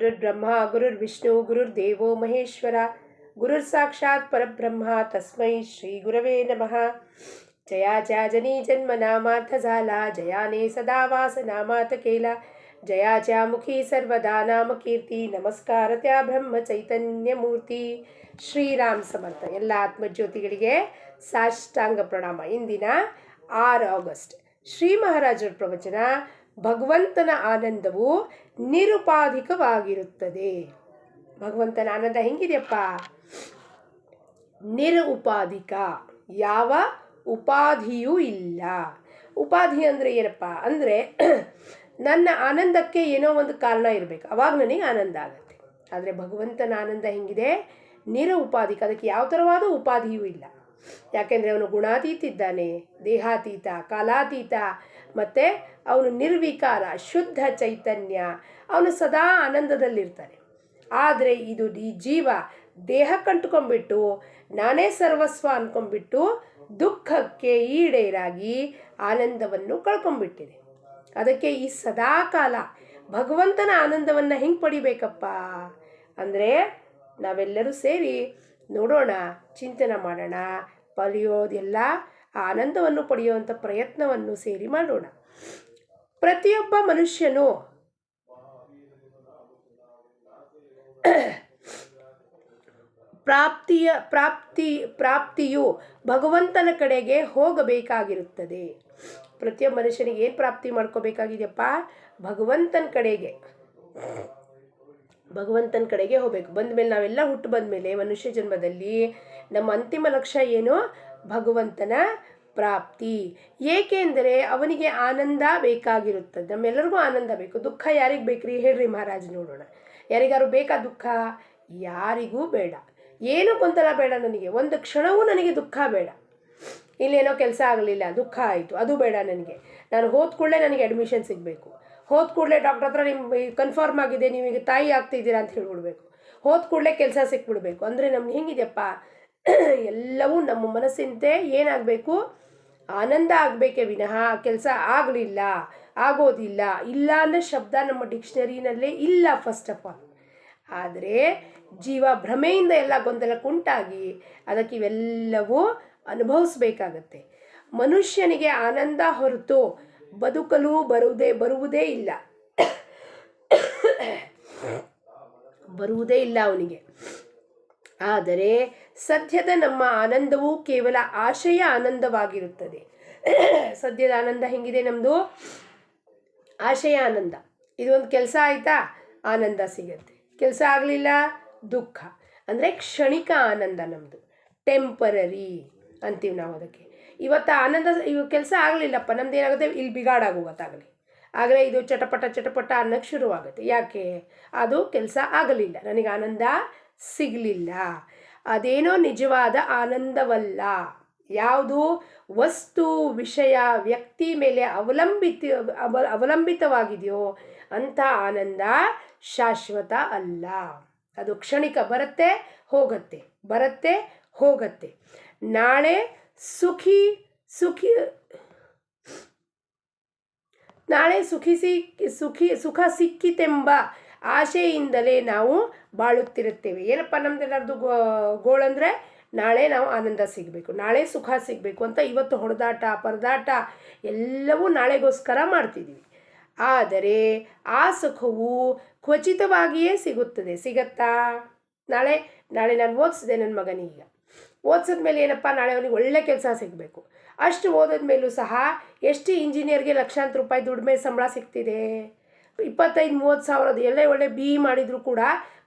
ಗುರುರ್ಬ್ರಹ್ಮ ಗುರುರ್ವಿಷ್ಣು ಗುರುರ್ದೇವೋ ಮಹೇಶ್ವರ ಗುರುರ್ ಸಾಕ್ಷಾತ್ ಪರಬ್ರಹ್ಮ ತಸ್ಮೈ ಶ್ರೀ ಗುರವೇ ನಮಃ. जयाच्या जनी जन्मनामार्थ झाला, जयाने सदा वासनामात केला, जयाच्या मुखी सर्वदा नाम कीर्ती, नमस्कार त्या ब्रह्म चैतन्य मूर्ती. ಶ್ರೀರಾಮ್ ಸಮರ್ಥ. ಎಲ್ಲ ಆತ್ಮಜ್ಯೋತಿಗಳಿಗೆ ಸಾಷ್ಟಾಂಗ ಪ್ರಣಾಮ. ಇಂದಿನ 6 ಆಗಸ್ಟ್ ಶ್ರೀ ಮಹಾರಾಜರ ಪ್ರವಚನ, ಭಗವಂತನ ಆನಂದವು ನಿರುಪಾಧಿಕವಾಗಿರುತ್ತದೆ. ಭಗವಂತನ ಆನಂದ ಹೆಂಗಿದೆಯಪ್ಪ? ನಿರುಪಾಧಿಕ, ಯಾವ ಉಪಾಧಿಯೂ ಇಲ್ಲ. ಉಪಾಧಿ ಅಂದರೆ ಏನಪ್ಪ ಅಂದರೆ ನನ್ನ ಆನಂದಕ್ಕೆ ಏನೋ ಒಂದು ಕಾರಣ ಇರಬೇಕು, ಅವಾಗ ನನಗೆ ಆನಂದ ಆಗುತ್ತೆ. ಆದರೆ ಭಗವಂತನ ಆನಂದ ಹೆಂಗಿದೆ? ನಿರುಪಾಧಿಕ, ಅದಕ್ಕೆ ಯಾವ ಥರವಾದ ಉಪಾಧಿಯೂ ಇಲ್ಲ. ಯಾಕೆಂದರೆ ಅವನು ಗುಣಾತೀತ ಇದ್ದಾನೆ, ದೇಹಾತೀತ, ಕಾಲಾತೀತ, ಮತ್ತು ಅವನು ನಿರ್ವಿಕಾರ ಶುದ್ಧ ಚೈತನ್ಯ, ಅವನು ಸದಾ ಆನಂದದಲ್ಲಿರ್ತಾನೆ. ಆದರೆ ಈ ಜೀವ ದೇಹಕ್ಕಂಟ್ಕೊಂಡ್ಬಿಟ್ಟು ನಾನೇ ಸರ್ವಸ್ವ ಅಂದ್ಕೊಂಡ್ಬಿಟ್ಟು ದುಃಖಕ್ಕೆ ಈಡೇರಾಗಿ ಆನಂದವನ್ನು ಕಳ್ಕೊಂಡ್ಬಿಟ್ಟಿದೆ. ಅದಕ್ಕೆ ಈ ಸದಾಕಾಲ ಭಗವಂತನ ಆನಂದವನ್ನು ಹೆಂಗೆ ಪಡಿಬೇಕಪ್ಪ ಅಂದರೆ ನಾವೆಲ್ಲರೂ ಸೇರಿ ನೋಡೋಣ, ಚಿಂತನೆ ಮಾಡೋಣ, ಪಡೆಯೋದೆಲ್ಲ ಆನಂದವನ್ನು ಪಡೆಯುವಂಥ ಪ್ರಯತ್ನವನ್ನು ಸೇರಿ ಮಾಡೋಣ. ಪ್ರತಿಯೊಬ್ಬ ಮನುಷ್ಯನು ಪ್ರಾಪ್ತಿಯು ಭಗವಂತನ ಕಡೆಗೆ ಹೋಗಬೇಕಾಗಿರುತ್ತದೆ. ಪ್ರತಿಯೊಬ್ಬ ಮನುಷ್ಯನಿಗೆ ಏನು ಪ್ರಾಪ್ತಿ ಮಾಡ್ಕೋಬೇಕಾಗಿದೆಯಪ್ಪ? ಭಗವಂತನ ಕಡೆಗೆ ಹೋಗಬೇಕು. ಬಂದಮೇಲೆ ನಾವೆಲ್ಲ ಹುಟ್ಟು ಬಂದಮೇಲೆ ಮನುಷ್ಯ ಜನ್ಮದಲ್ಲಿ ನಮ್ಮ ಅಂತಿಮ ಲಕ್ಷ್ಯ ಏನು? ಭಗವಂತನ ಪ್ರಾಪ್ತಿ. ಏಕೆಂದರೆ ಅವನಿಗೆ ಆನಂದ ಬೇಕಾಗಿರುತ್ತದೆ. ನಮ್ಮೆಲ್ಲರಿಗೂ ಆನಂದ ಬೇಕು. ದುಃಖ ಯಾರಿಗೆ ಬೇಕ್ರಿ ಹೇಳ್ರಿ ಮಹಾರಾಜ್, ನೋಡೋಣ. ಯಾರಿಗಾರು ಬೇಕಾ ದುಃಖ? ಯಾರಿಗೂ ಬೇಡ. ಏನೂ ಗೊಂದಲ ಬೇಡ. ನನಗೆ ಒಂದು ಕ್ಷಣವೂ ನನಗೆ ದುಃಖ ಬೇಡ. ಇಲ್ಲೇನೋ ಕೆಲಸ ಆಗಲಿಲ್ಲ, ದುಃಖ ಆಯಿತು, ಅದು ಬೇಡ ನನಗೆ. ನಾನು ಹೋದ ಕೂಡಲೇ ನನಗೆ ಅಡ್ಮಿಷನ್ ಸಿಗಬೇಕು. ಹೋದ ಕೂಡಲೇ ಡಾಕ್ಟರ್ ಹತ್ರ ನಿಮ್ಗೆ ಕನ್ಫರ್ಮ್ ಆಗಿದೆ, ನೀವೀಗ ತಾಯಿ ಆಗ್ತಿದ್ದೀರಾ ಅಂತ ಹೇಳ್ಬಿಡ್ಬೇಕು. ಹೋದ ಕೂಡಲೇ ಕೆಲಸ ಸಿಕ್ಬಿಡ್ಬೇಕು. ಅಂದರೆ ನಮ್ಗೆ ಹೆಂಗಿದೆಯಪ್ಪ? ಎಲ್ಲವೂ ನಮ್ಮ ಮನಸ್ಸಿಂತೆ ಏನಾಗಬೇಕು? ಆನಂದ ಆಗಬೇಕೇ ವಿನಃ ಕೆಲಸ ಆಗಲಿಲ್ಲ, ಆಗೋದಿಲ್ಲ, ಇಲ್ಲ ಅನ್ನೋ ಶಬ್ದ ನಮ್ಮ ಡಿಕ್ಷನರಿನಲ್ಲೇ ಇಲ್ಲ ಫಸ್ಟ್ ಆಫ್ ಆಲ್. ಆದರೆ ಜೀವ ಭ್ರಮೆಯಿಂದ ಎಲ್ಲ ಗೊಂದಲಕ್ಕುಂಟಾಗಿ ಅದಕ್ಕೆ ಇವೆಲ್ಲವೂ ಅನುಭವಿಸ್ಬೇಕಾಗತ್ತೆ. ಮನುಷ್ಯನಿಗೆ ಆನಂದ ಹೊರತು ಬದುಕಲು ಬರುವುದೇ ಇಲ್ಲ ಅವನಿಗೆ. ಆದರೆ ಸದ್ಯದ ನಮ್ಮ ಆನಂದವು ಕೇವಲ ಆಶಯ ಆನಂದವಾಗಿರುತ್ತದೆ. ಸದ್ಯದ ಆನಂದ ಹೆಂಗಿದೆ ನಮ್ಮದು? ಆಶಯ ಆನಂದ. ಇದೊಂದು ಕೆಲಸ ಆಯಿತಾ, ಆನಂದ ಸಿಗತ್ತೆ. ಕೆಲಸ ಆಗಲಿಲ್ಲ, ದುಃಖ. ಅಂದರೆ ಕ್ಷಣಿಕ ಆನಂದ ನಮ್ಮದು, ಟೆಂಪರರಿ ಅಂತೀವಿ ನಾವು ಅದಕ್ಕೆ. ಇವತ್ತು ಆನಂದ, ಇವಾಗ ಕೆಲಸ ಆಗಲಿಲ್ಲಪ್ಪ, ನಮ್ದು ಏನಾಗುತ್ತೆ? ಇಲ್ಲಿ ಬಿಗಾಡಾಗೋಗತ್ತಾಗಲಿ, ಆಗಲೇ ಇದು ಚಟಪಟ ಅನ್ನೋಕ್ಕೆ ಶುರುವಾಗುತ್ತೆ. ಯಾಕೆ? ಅದು ಕೆಲಸ ಆಗಲಿಲ್ಲ, ನನಗೆ ಆನಂದ ಸಿಗಲಿಲ್ಲ. ಅದೇನೋ ನಿಜವಾದ ಆನಂದವಲ್ಲ. ಯಾವುದು ವಸ್ತು, ವಿಷಯ, ವ್ಯಕ್ತಿ ಮೇಲೆ ಅವಲಂಬಿತವಾಗಿದೆಯೋ ಅಂಥ ಆನಂದ ಶಾಶ್ವತ ಅಲ್ಲ. ಅದು ಕ್ಷಣಿಕ, ಬರುತ್ತೆ ಹೋಗುತ್ತೆ. ನಾಳೆ ಸುಖ ಸಿಕ್ಕಿತೆಂಬ ಆಶೆಯಿಂದಲೇ ನಾವು ಬಾಳುತ್ತಿರುತ್ತೇವೆ. ಏನಪ್ಪ ನಮ್ದೆಲ್ಲರದು ಗೋಳಂದರೆ ನಾಳೆ ನಾವು ಆನಂದ ಸಿಗಬೇಕು, ನಾಳೆ ಸುಖ ಸಿಗಬೇಕು ಅಂತ ಇವತ್ತು ಹೊಡೆದಾಟ, ಪರದಾಟ ಎಲ್ಲವೂ ನಾಳೆಗೋಸ್ಕರ ಮಾಡ್ತಿದ್ದೀವಿ. ಆದರೆ ಆ ಸುಖವು ಖಚಿತವಾಗಿಯೇ ಸಿಗುತ್ತಾ? ನಾಳೆ ನಾನು ಓದಿಸಿದೆ ನನ್ನ ಮಗನಿಗೆ, ಓದಿಸಿದ್ಮೇಲೆ ಏನಪ್ಪ, ನಾಳೆ ಅವನಿಗೆ ಒಳ್ಳೆ ಕೆಲಸ ಸಿಗಬೇಕು. ಅಷ್ಟು ಓದಿದ್ಮೇಲೂ ಸಹ ಎಷ್ಟು ಇಂಜಿನಿಯರ್ಗೆ ಲಕ್ಷಾಂತರ ರೂಪಾಯಿ ದುಡಿಮೆ ಸಂಬಳ ಸಿಗ್ತಿದೆ? 25-30 ಸಾವಿರದ, ಎಲ್ಲ ಒಳ್ಳೆ BE ಮಾಡಿದರೂ ಕೂಡ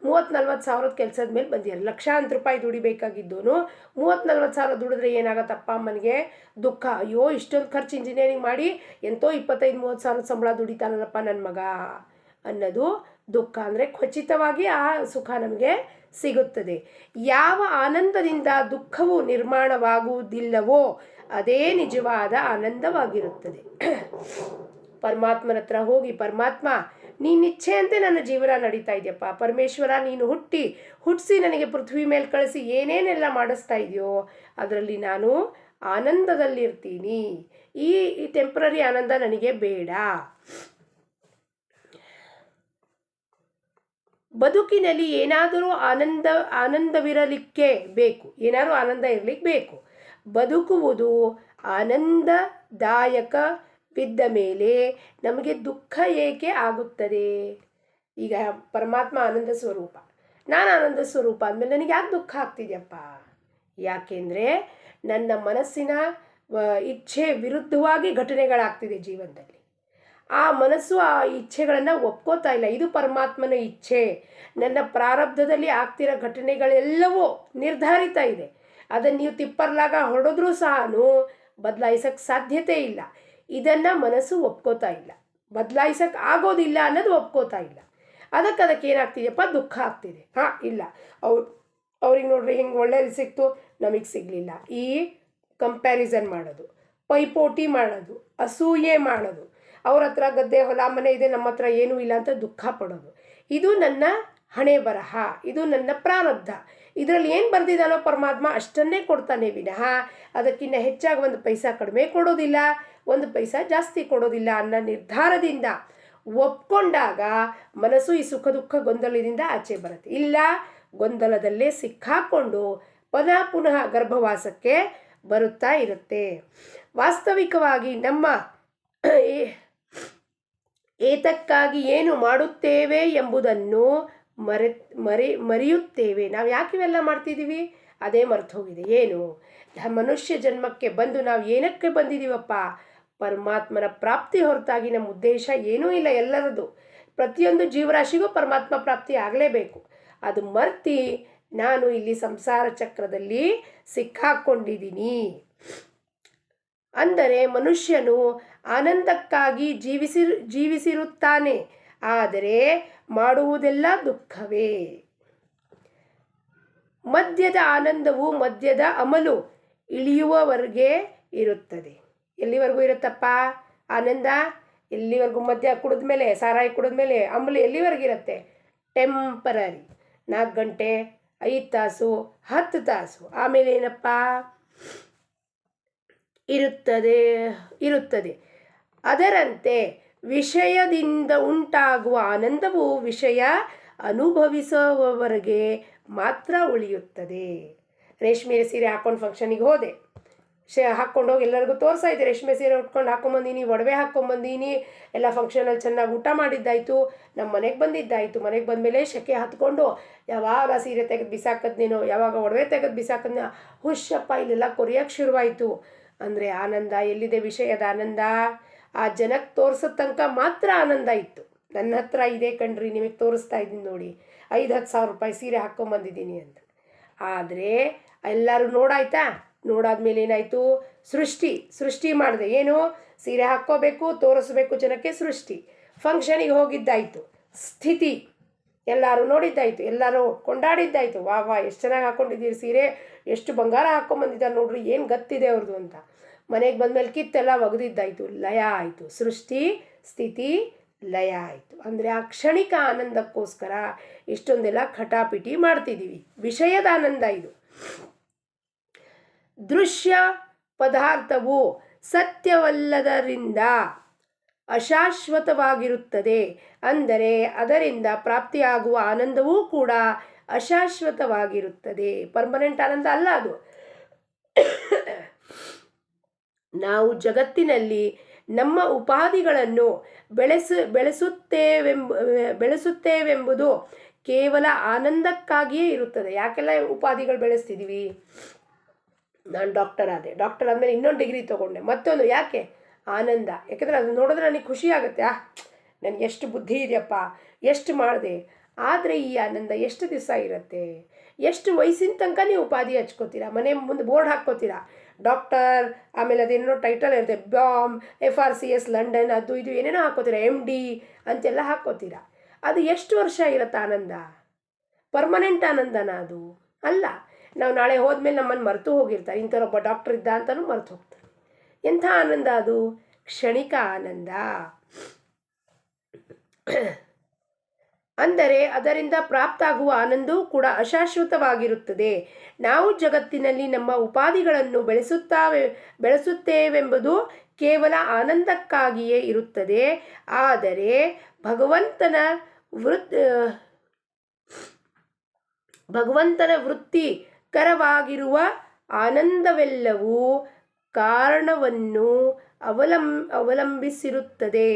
30-40 ಸಾವಿರದ ಕೆಲಸದ ಮೇಲೆ ಬಂದಿದ್ದಾರೆ. ಲಕ್ಷಾಂತರ ರೂಪಾಯಿ ದುಡಿಬೇಕಾಗಿದ್ದೋನು 30-40 ಸಾವಿರ ದುಡಿದ್ರೆ ಏನಾಗತ್ತಪ್ಪ ಅಮ್ಮನಿಗೆ? ದುಃಖ. ಅಯ್ಯೋ, ಇಷ್ಟೊಂದು ಖರ್ಚು ಇಂಜಿನಿಯರಿಂಗ್ ಮಾಡಿ ಎಂತೋ 25-30 ಸಾವಿರದ ಸಂಬಳ ದುಡಿತಾನಲ್ಲಪ್ಪ ನನ್ನ ಮಗ ಅನ್ನೋದು ದುಃಖ. ಅಂದರೆ ಖಚಿತವಾಗಿ ಆ ಸುಖ ನಮಗೆ ಸಿಗುತ್ತದೆ. ಯಾವ ಆನಂದದಿಂದ ದುಃಖವು ನಿರ್ಮಾಣವಾಗುವುದಿಲ್ಲವೋ ಅದೇ ನಿಜವಾದ ಆನಂದವಾಗಿರುತ್ತದೆ. ಪರಮಾತ್ಮನ ಹತ್ರ ಹೋಗಿ, ಪರಮಾತ್ಮ ನೀನಿಚ್ಛೆಯಂತೆ ನನ್ನ ಜೀವನ ನಡೀತಾ ಇದೆಯಪ್ಪ. ಪರಮೇಶ್ವರ, ನೀನು ಹುಟ್ಟಿಸಿ ನನಗೆ ಪೃಥ್ವಿ ಮೇಲೆ ಕಳಿಸಿ ಏನೇನೆಲ್ಲ ಮಾಡಿಸ್ತಾ ಇದೆಯೋ ಅದರಲ್ಲಿ ನಾನು ಆನಂದದಲ್ಲಿರ್ತೀನಿ. ಈ ಟೆಂಪ್ರರಿ ಆನಂದ ನನಗೆ ಬೇಡ. ಬದುಕಿನಲ್ಲಿ ಏನಾದರೂ ಆನಂದವಿರಲಿಕ್ಕೆ ಬೇಕು, ಏನಾದರೂ ಆನಂದ ಇರಲಿಕ್ಕೆ ಬೇಕು. ಬದುಕುವುದು ಆನಂದದಾಯಕವಿದ್ದ ಮೇಲೆ ನಮಗೆ ದುಃಖ ಏಕೆ ಆಗುತ್ತದೆ? ಈಗ ಪರಮಾತ್ಮ ಆನಂದ ಸ್ವರೂಪ, ನಾನು ಆನಂದ ಸ್ವರೂಪ ಅಂದಮೇಲೆ ನನಗೆ ಯಾಕೆ ದುಃಖ ಆಗ್ತಿದೆಯಪ್ಪ? ಯಾಕೆಂದರೆ ನನ್ನ ಮನಸ್ಸಿನ ಇಚ್ಛೆ ವಿರುದ್ಧವಾಗಿ ಘಟನೆಗಳಾಗ್ತಿದೆ ಜೀವನದಲ್ಲಿ. ಆ ಮನಸ್ಸು ಆ ಇಚ್ಛೆಗಳನ್ನು ಒಪ್ಕೋತಾ ಇಲ್ಲ. ಇದು ಪರಮಾತ್ಮನ ಇಚ್ಛೆ. ನನ್ನ ಪ್ರಾರಬ್ಧದಲ್ಲಿ ಆಗ್ತಿರೋ ಘಟನೆಗಳೆಲ್ಲವೂ ನಿರ್ಧಾರಿತ ಇದೆ. ಅದನ್ನು ನೀವು ತಿಪ್ಪರ್ಲಾಗ ಹೊಡೆದ್ರೂ ಸಹ ಬದಲಾಯಿಸೋಕ್ಕೆ ಸಾಧ್ಯತೆ ಇಲ್ಲ. ಇದನ್ನು ಮನಸ್ಸು ಒಪ್ಕೋತಾ ಇಲ್ಲ, ಬದಲಾಯಿಸೋಕ್ಕೆ ಆಗೋದಿಲ್ಲ ಅನ್ನೋದು ಒಪ್ಕೋತಾ ಇಲ್ಲ. ಅದಕ್ಕೆ ಏನಾಗ್ತಿದೆಯಪ್ಪ? ದುಃಖ ಆಗ್ತಿದೆ. ಇಲ್ಲ, ಅವ್ರಿಗೆ ನೋಡ್ರಿ ಹಿಂಗೆ ಒಳ್ಳೇದು ಸಿಕ್ತು, ನಮಗೆ ಸಿಗಲಿಲ್ಲ. ಈ ಕಂಪ್ಯಾರಿಸನ್ ಮಾಡೋದು, ಪೈಪೋಟಿ ಮಾಡೋದು, ಅಸೂಯೆ ಮಾಡೋದು, ಅವ್ರ ಹತ್ರ ಗದ್ದೆ ಹೊಲ ಮನೆ ಇದೆ, ನಮ್ಮ ಹತ್ರ ಏನೂ ಇಲ್ಲ ಅಂತ ದುಃಖ ಪಡೋದು. ಇದು ನನ್ನ ಹಣೆ ಬರಹ, ಇದು ನನ್ನ ಪ್ರಾರಬ್ಧ. ಇದರಲ್ಲಿ ಏನು ಬರೆದಿದ್ದಾನೋ ಪರಮಾತ್ಮ ಅಷ್ಟನ್ನೇ ಕೊಡ್ತಾನೆ ವಿನಃ ಅದಕ್ಕಿಂತ ಹೆಚ್ಚಾಗಿ ಒಂದು ಪೈಸಾ ಕಡಿಮೆ ಕೊಡೋದಿಲ್ಲ, ಒಂದು ಪೈಸಾ ಜಾಸ್ತಿ ಕೊಡೋದಿಲ್ಲ ಅನ್ನೋ ನಿರ್ಧಾರದಿಂದ ಒಪ್ಕೊಂಡಾಗ ಮನಸ್ಸು ಈ ಸುಖ ದುಃಖ ಗೊಂದಲದಿಂದ ಆಚೆ ಬರುತ್ತೆ. ಇಲ್ಲ, ಗೊಂದಲದಲ್ಲೇ ಸಿಕ್ಕಾಕೊಂಡು ಪುನಃ ಗರ್ಭವಾಸಕ್ಕೆ ಬರುತ್ತಾ ಇರುತ್ತೆ. ವಾಸ್ತವಿಕವಾಗಿ ನಮ್ಮ ಏತಕ್ಕಾಗಿ ಏನು ಮಾಡುತ್ತೇವೆ ಎಂಬುದನ್ನು ಮರೆಯುತ್ತೇವೆ. ನಾವು ಯಾಕೆ ಇವೆಲ್ಲ ಮಾಡ್ತಿದ್ದೀವಿ? ಅದೇ ಮರೆತು ಹೋಗಿದೆ. ಏನು? ಮನುಷ್ಯ ಜನ್ಮಕ್ಕೆ ಬಂದು ನಾವು ಏನಕ್ಕೆ ಬಂದಿದ್ದೀವಪ್ಪ? ಪರಮಾತ್ಮನ ಪ್ರಾಪ್ತಿ ಹೊರತಾಗಿ ನಮ್ಮ ಉದ್ದೇಶ ಏನೂ ಇಲ್ಲ. ಎಲ್ಲರದು, ಪ್ರತಿಯೊಂದು ಜೀವರಾಶಿಗೂ ಪರಮಾತ್ಮ ಪ್ರಾಪ್ತಿ ಆಗಲೇಬೇಕು. ಅದು ಮರ್ತಿ ನಾನು ಇಲ್ಲಿ ಸಂಸಾರ ಚಕ್ರದಲ್ಲಿ ಸಿಕ್ಕಾಕೊಂಡಿದ್ದೀನಿ. ಅಂದರೆ ಮನುಷ್ಯನು ಆನಂದಕ್ಕಾಗಿ ಜೀವಿಸಿರುತ್ತಾನೆ, ಆದರೆ ಮಾಡುವುದೆಲ್ಲ ದುಃಖವೇ. ಮದ್ಯದ ಆನಂದವು ಮದ್ಯದ ಅಮಲು ಇಳಿಯುವವರೆಗೆ ಇರುತ್ತದೆ. ಎಲ್ಲಿವರೆಗೂ ಇರುತ್ತಪ್ಪ ಆನಂದ? ಎಲ್ಲಿವರೆಗೂ? ಮದ್ಯ ಕುಡಿದ್ಮೇಲೆ, ಸಾರಾಯಿ ಕುಡಿದ್ಮೇಲೆ ಅಮಲು ಎಲ್ಲಿವರೆಗಿರುತ್ತೆ? ಟೆಂಪರರಿ. 4 ಗಂಟೆ, 5 ತಾಸು, 10 ತಾಸು. ಆಮೇಲೆ ಏನಪ್ಪ ಇರುತ್ತದೆ. ಅದರಂತೆ ವಿಷಯದಿಂದ ಉಂಟಾಗುವ ಆನಂದವು ವಿಷಯ ಅನುಭವಿಸುವವರೆಗೆ ಮಾತ್ರ ಉಳಿಯುತ್ತದೆ. ರೇಷ್ಮೆ ಸೀರೆ ಹಾಕ್ಕೊಂಡು ಫಂಕ್ಷನಿಗೆ ಹೋದೆ, ಹಾಕ್ಕೊಂಡೋಗಿ ಎಲ್ಲರಿಗೂ ತೋರಿಸ್ತಾ ಇದ್ದೆ. ರೇಷ್ಮೆ ಸೀರೆ ಉಟ್ಕೊಂಡು ಹಾಕ್ಕೊಂಬಂದೀನಿ, ಒಡವೆ ಹಾಕ್ಕೊಂಬಂದೀನಿ, ಎಲ್ಲ ಫಂಕ್ಷನಲ್ಲಿ ಚೆನ್ನಾಗಿ ಊಟ ಮಾಡಿದ್ದಾಯಿತು, ನಮ್ಮ ಮನೆಗೆ ಬಂದಿದ್ದಾಯಿತು. ಮನೆಗೆ ಬಂದಮೇಲೆ ಶೆಕೆ ಹತ್ಕೊಂಡು ಯಾವಾಗ ಸೀರೆ ತೆಗೆದು ಬಿಸಾಕದ್ನೇನೋ, ಯಾವಾಗ ಒಡವೆ ತೆಗೆದು ಬಿಸಾಕದ್ನ, ಹುಷಪ್ಪ ಇಲ್ಲೆಲ್ಲ ಕೊರಿಯೋಕ್ಕೆ ಶುರುವಾಯಿತು. ಅಂದರೆ ಆನಂದ ಎಲ್ಲಿದೆ? ವಿಷಯದ ಆನಂದ ಆ ಜನಕ್ಕೆ ತೋರಿಸೋ ತನಕ ಮಾತ್ರ ಆನಂದ ಇತ್ತು. ನನ್ನ ಹತ್ರ ಇದೆ ಕಣ್ರಿ, ನಿಮಗೆ ತೋರಿಸ್ತಾ ಇದ್ದೀನಿ ನೋಡಿ, 5-10 ಸಾವಿರ ರೂಪಾಯಿ ಸೀರೆ ಹಾಕ್ಕೊಂಬಂದಿದ್ದೀನಿ ಅಂತ. ಆದರೆ ಎಲ್ಲರೂ ನೋಡಾಯ್ತಾ? ನೋಡಾದ್ಮೇಲೆ ಏನಾಯಿತು? ಸೃಷ್ಟಿ ಮಾಡಿದೆ. ಏನು? ಸೀರೆ ಹಾಕ್ಕೋಬೇಕು, ತೋರಿಸ್ಬೇಕು ಜನಕ್ಕೆ, ಸೃಷ್ಟಿ. ಫಂಕ್ಷನಿಗೆ ಹೋಗಿದ್ದಾಯಿತು, ಸ್ಥಿತಿ. ಎಲ್ಲರೂ ನೋಡಿದ್ದಾಯಿತು, ಎಲ್ಲರೂ ಕೊಂಡಾಡಿದ್ದಾಯಿತು. ವಾ ಎಷ್ಟು ಚೆನ್ನಾಗಿ ಹಾಕ್ಕೊಂಡಿದ್ದೀರಿ ಸೀರೆ, ಎಷ್ಟು ಬಂಗಾರ ಹಾಕ್ಕೊಂಬಂದಿದ್ದಾರೆ ನೋಡ್ರಿ, ಏನು ಗತ್ತಿದೆ ಅವ್ರದ್ದು ಅಂತ. ಮನೆಗೆ ಬಂದಮೇಲೆ ಕಿತ್ತೆಲ್ಲ ಒಗೆದಿದ್ದಾಯಿತು, ಲಯ ಆಯಿತು. ಸೃಷ್ಟಿ, ಸ್ಥಿತಿ, ಲಯ ಆಯಿತು. ಅಂದರೆ ಆ ಕ್ಷಣಿಕ ಆನಂದಕ್ಕೋಸ್ಕರ ಇಷ್ಟೊಂದೆಲ್ಲ ಖಟಾಪಿಟಿ ಮಾಡ್ತಿದ್ದೀವಿ. ವಿಷಯದ ಆನಂದ ಇದು. ದೃಶ್ಯ ಪದಾರ್ಥವು ಸತ್ಯವಲ್ಲದರಿಂದ ಅಶಾಶ್ವತವಾಗಿರುತ್ತದೆ. ಅಂದರೆ ಅದರಿಂದ ಪ್ರಾಪ್ತಿಯಾಗುವ ಆನಂದವೂ ಕೂಡ ಅಶಾಶ್ವತವಾಗಿರುತ್ತದೆ. ಪರ್ಮನೆಂಟ್ ಆನಂದ ಅಲ್ಲ ಅದು. ನಾವು ಜಗತ್ತಿನಲ್ಲಿ ನಮ್ಮ ಉಪಾಧಿಗಳನ್ನು ಬೆಳೆಸುತ್ತೇವೆಂಬುದು ಕೇವಲ ಆನಂದಕ್ಕಾಗಿಯೇ ಇರುತ್ತದೆ. ಯಾಕೆಲ್ಲ ಉಪಾಧಿಗಳು ಬೆಳೆಸ್ತಿದ್ದೀವಿ? ನಾನು ಡಾಕ್ಟರ್ ಆದಮೇಲೆ ಇನ್ನೊಂದು ಡಿಗ್ರಿ ತೊಗೊಂಡೆ, ಮತ್ತೊಂದು. ಯಾಕೆ? ಆನಂದ. ಯಾಕೆಂದರೆ ಅದು ನೋಡಿದ್ರೆ ನನಗೆ ಖುಷಿ ಆಗುತ್ತೆ. ನನಗೆ ಎಷ್ಟು ಬುದ್ಧಿ ಇದೆಯಪ್ಪ, ಎಷ್ಟು ಮಾಡಿದೆ. ಆದರೆ ಈ ಆನಂದ ಎಷ್ಟು ದಿವಸ ಇರುತ್ತೆ? ಎಷ್ಟು ವಯಸ್ಸಿನ ತನಕ ನೀವು ಉಪಾಧಿ ಹಚ್ಕೋತೀರಾ? ಮನೆ ಮುಂದೆ ಬೋರ್ಡ್ ಹಾಕ್ಕೋತೀರಾ, ಡಾಕ್ಟರ್, ಆಮೇಲೆ ಅದೇನೋ ಟೈಟಲ್ ಇರುತ್ತೆ, ಬಾಂಬ್, FRCS ಲಂಡನ್, ಅದು ಇದು ಏನೇನೋ ಹಾಕ್ಕೋತೀರಾ, MD ಅಂತೆಲ್ಲ ಹಾಕ್ಕೋತೀರಾ. ಅದು ಎಷ್ಟು ವರ್ಷ ಇರುತ್ತೆ ಆನಂದ? ಪರ್ಮನೆಂಟ್ ಆನಂದನ ಅದು? ಅಲ್ಲ. ನಾವು ನಾಳೆ ಹೋದ್ಮೇಲೆ ನಮ್ಮನ್ನು ಮರೆತು ಹೋಗಿರ್ತಾರೆ. ಇಂಥವ್ರೊಬ್ಬ ಡಾಕ್ಟರ್ ಇದ್ದ ಅಂತಲೂ ಮರೆತು ಹೋಗ್ತಾರೆ. ಎಂಥ ಆನಂದ ಅದು? ಕ್ಷಣಿಕ ಆನಂದ. ಅಂದರೆ ಅದರಿಂದ ಪ್ರಾಪ್ತಾಗುವ ಆನಂದವೂ ಕೂಡ ಅಶಾಶ್ವತವಾಗಿರುತ್ತದೆ. ನಾವು ಜಗತ್ತಿನಲ್ಲಿ ನಮ್ಮ ಉಪಾಧಿಗಳನ್ನು ಬೆಳೆಸುತ್ತೇವೆಂಬುದು ಕೇವಲ ಆನಂದಕ್ಕಾಗಿಯೇ ಇರುತ್ತದೆ. ಆದರೆ ಭಗವಂತನ ಭಗವಂತನ ವೃತ್ತಿಕರವಾಗಿರುವ ಆನಂದವೆಲ್ಲವೂ ಕಾರಣವನ್ನು ಅವಲಂಬಿಸಿರುತ್ತದೆ.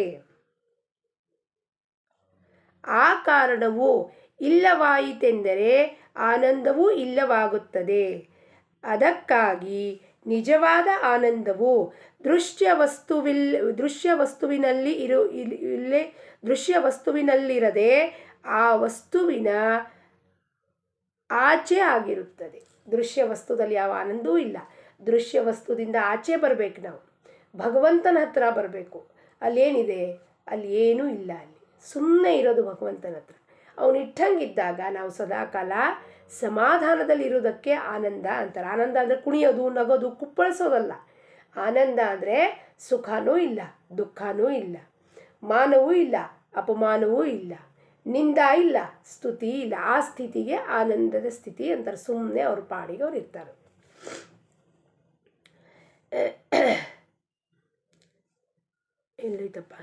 ಆ ಕಾರಣವು ಇಲ್ಲವಾಯಿತೆಂದರೆ ಆನಂದವೂ ಇಲ್ಲವಾಗುತ್ತದೆ. ಅದಕ್ಕಾಗಿ ನಿಜವಾದ ಆನಂದವು ದೃಶ್ಯವಸ್ತುವಿನಲ್ಲಿರದೆ ಆ ವಸ್ತುವಿನ ಆಚೆ ಆಗಿರುತ್ತದೆ. ದೃಶ್ಯ ವಸ್ತುದಲ್ಲಿ ಯಾವ ಆನಂದವೂ ಇಲ್ಲ. ದೃಶ್ಯ ವಸ್ತುದಿಂದ ಆಚೆ ಬರಬೇಕು, ನಾವು ಭಗವಂತನ ಹತ್ರ ಬರಬೇಕು. ಅಲ್ಲೇನಿದೆ? ಅಲ್ಲಿ ಏನೂ ಇಲ್ಲ. ಅಲ್ಲಿ ಸುಮ್ಮನೆ ಇರೋದು ಭಗವಂತನ ಹತ್ರ. ಅವನು ಇಟ್ಟಂಗಿದ್ದಾಗ ನಾವು ಸದಾಕಾಲ ಸಮಾಧಾನದಲ್ಲಿರೋದಕ್ಕೆ ಆನಂದ ಅಂತಾರೆ. ಆನಂದ ಅಂದರೆ ಕುಣಿಯೋದು, ನಗೋದು, ಕುಪ್ಪಳಿಸೋದಲ್ಲ. ಆನಂದ ಅಂದರೆ ಸುಖನೂ ಇಲ್ಲ, ದುಃಖನೂ ಇಲ್ಲ, ಮಾನವೂ ಇಲ್ಲ, ಅಪಮಾನವೂ ಇಲ್ಲ, ನಿಂದ ಇಲ್ಲ, ಸ್ತುತಿ ಇಲ್ಲ. ಆ ಸ್ಥಿತಿಗೆ ಆನಂದದ ಸ್ಥಿತಿ ಅಂತಾರೆ. ಸುಮ್ಮನೆ ಅವ್ರ ಪಾಡಿಗೆ ಅವ್ರು ಇರ್ತಾರೆ. ಎಲ್ಲೈತಪ್ಪ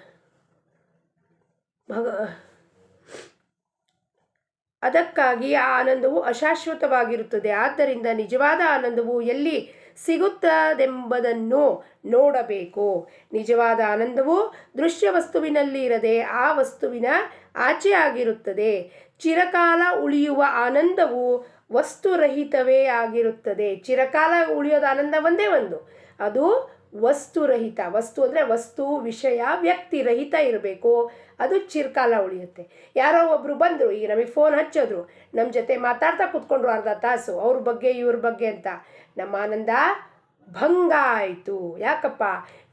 ಅದಕ್ಕಾಗಿ ಆ ಆನಂದವು ಅಶಾಶ್ವತವಾಗಿರುತ್ತದೆ. ಆದ್ದರಿಂದ ನಿಜವಾದ ಆನಂದವು ಎಲ್ಲಿ ಸಿಗುತ್ತದೆಂಬುದನ್ನು ನೋಡಬೇಕು. ನಿಜವಾದ ಆನಂದವು ದೃಶ್ಯ ವಸ್ತುವಿನಲ್ಲಿ ಇರದೆ ಆ ವಸ್ತುವಿನ ಆಚೆ ಆಗಿರುತ್ತದೆ. ಚಿರಕಾಲ ಉಳಿಯುವ ಆನಂದವು ವಸ್ತುರಹಿತವೇ ಆಗಿರುತ್ತದೆ. ಚಿರಕಾಲ ಉಳಿಯೋದು ಆನಂದ ಒಂದೇ ಒಂದು, ಅದು ವಸ್ತುರಹಿತ. ವಸ್ತು ಅಂದರೆ ವಸ್ತು, ವಿಷಯ, ವ್ಯಕ್ತಿ ರಹಿತ ಇರಬೇಕು. ಅದು ಚಿರಕಾಲ ಉಳಿಯುತ್ತೆ. ಯಾರೋ ಒಬ್ಬರು ಬಂದರು, ಈಗ ನಮಗೆ ಫೋನ್ ಹಚ್ಚೋದ್ರು, ನಮ್ಮ ಜೊತೆ ಮಾತಾಡ್ತಾ ಕೂತ್ಕೊಂಡ್ರು ಅರ್ಧ ತಾಸು, ಅವ್ರ ಬಗ್ಗೆ ಇವ್ರ ಬಗ್ಗೆ ಅಂತ. ನಮ್ಮ ಆನಂದ ಭಂಗ ಆಯಿತು. ಯಾಕಪ್ಪ?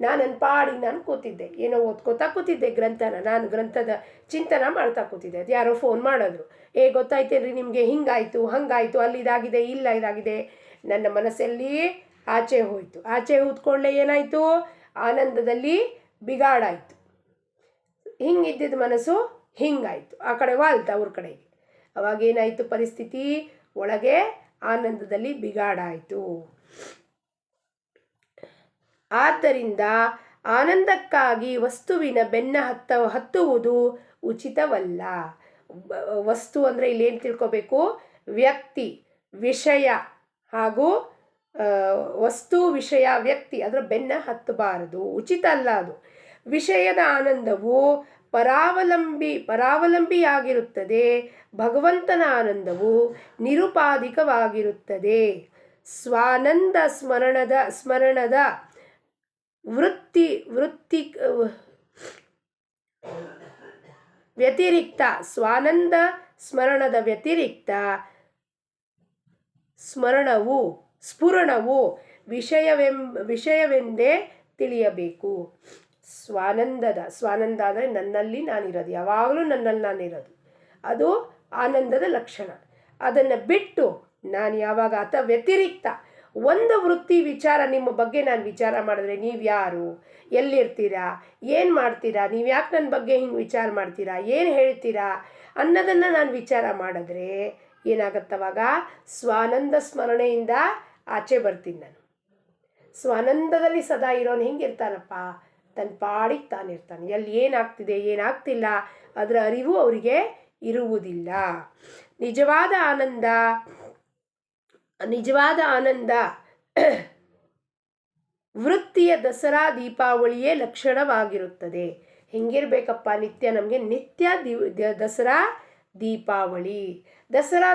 ನಾನು ಕೂತಿದ್ದೆ, ಏನೋ ಓದ್ಕೋತಾ ಕೂತಿದ್ದೆ ಗ್ರಂಥನ. ನಾನು ಗ್ರಂಥದ ಚಿಂತನ ಮಾಡ್ತಾ ಕೂತಿದ್ದೆ. ಅದು ಯಾರೋ ಫೋನ್ ಮಾಡಿದ್ರು, ಗೊತ್ತಾಯ್ತೇನ್ರಿ ನಿಮಗೆ, ಹಿಂಗಾಯಿತು ಹಂಗಾಯಿತು, ಅಲ್ಲಿ ಇದಾಗಿದೆ, ಇಲ್ಲ ಇದಾಗಿದೆ. ನನ್ನ ಮನಸ್ಸಲ್ಲಿ ಆಚೆ ಹೋಯಿತು. ಆಚೆ ಕೂತ್ಕೊಳ್ಳೆ ಏನಾಯಿತು? ಆನಂದದಲ್ಲಿ ಬಿಗಾಡಾಯಿತು. ಹಿಂಗಿದ್ದಿದ್ದ ಮನಸ್ಸು ಹಿಂಗಾಯಿತು, ಆ ಕಡೆ ವಾಲ್ತು ಅವ್ರ ಕಡೆಗೆ. ಅವಾಗೇನಾಯಿತು ಪರಿಸ್ಥಿತಿ? ಒಳಗೆ ಆನಂದದಲ್ಲಿ ಬಿಗಾಡಾಯಿತು. ಆದ್ದರಿಂದ ಆನಂದಕ್ಕಾಗಿ ವಸ್ತುವಿನ ಬೆನ್ನ ಹತ್ತುವುದು ಉಚಿತವಲ್ಲ. ವಸ್ತು ಅಂದರೆ ಇಲ್ಲೇನು ತಿಳ್ಕೊಬೇಕು? ವ್ಯಕ್ತಿ, ವಿಷಯ ಹಾಗೂ ವಸ್ತು, ವಿಷಯ, ವ್ಯಕ್ತಿ ಅದರ ಬೆನ್ನ ಹತ್ತಬಾರದು, ಉಚಿತ ಅಲ್ಲ ಅದು. ವಿಷಯದ ಆನಂದವು ಪರಾವಲಂಬಿಯಾಗಿರುತ್ತದೆ. ಭಗವಂತನ ಆನಂದವು ನಿರುಪಾಧಿಕವಾಗಿರುತ್ತದೆ. ಸ್ವಾನಂದ ಸ್ಮರಣದ ವ್ಯತಿರಿಕ್ತ ಸ್ವಾನಂದ ಸ್ಮರಣದ ವ್ಯತಿರಿಕ್ತ ಸ್ಫುರಣವು ವಿಷಯವೆಂದೇ ತಿಳಿಯಬೇಕು. ಸ್ವಾನಂದ ಅಂದರೆ ನನ್ನಲ್ಲಿ ನಾನಿರೋದು, ಯಾವಾಗಲೂ ನನ್ನಲ್ಲಿ ನಾನಿರೋದು, ಅದು ಆನಂದದ ಲಕ್ಷಣ. ಅದನ್ನು ಬಿಟ್ಟು ನಾನು ಯಾವಾಗ ವ್ಯತಿರಿಕ್ತ ಒಂದು ವೃತ್ತಿ ವಿಚಾರ, ನಿಮ್ಮ ಬಗ್ಗೆ ನಾನು ವಿಚಾರ ಮಾಡಿದ್ರೆ, ನೀವು ಯಾರು, ಎಲ್ಲಿರ್ತೀರಾ, ಏನು ಮಾಡ್ತೀರಾ, ನೀವು ಯಾಕೆ ನನ್ನ ಬಗ್ಗೆ ಹಿಂಗೆ ವಿಚಾರ ಮಾಡ್ತೀರಾ, ಏನು ಹೇಳ್ತೀರಾ ಅನ್ನೋದನ್ನು ನಾನು ವಿಚಾರ ಮಾಡಿದ್ರೆ ಏನಾಗತ್ತವಾಗ? ಸ್ವಾನಂದ ಸ್ಮರಣೆಯಿಂದ ಆಚೆ ಬರ್ತೀನಿ ನಾನು. ಸ್ವಾನಂದದಲ್ಲಿ ಸದಾ ಇರೋನು ಹೆಂಗಿರ್ತಾನಪ್ಪ? ತನ್ನ ಪಾಡಿಗೆ ತಾನಿರ್ತಾನೆ. ಎಲ್ಲಿ ಏನಾಗ್ತಿದೆ ಏನಾಗ್ತಿಲ್ಲ ಅದರ ಅರಿವು ಅವರಿಗೆ ಇರುವುದಿಲ್ಲ. ನಿಜವಾದ ಆನಂದ ವೃತ್ತಿಯ ದಸರಾ ದೀಪಾವಳಿಯೇ ಲಕ್ಷಣವಾಗಿರುತ್ತದೆ. ಹೆಂಗಿರ್ಬೇಕಪ್ಪ? ನಿತ್ಯ ನಮಗೆ ನಿತ್ಯ ದಸರಾ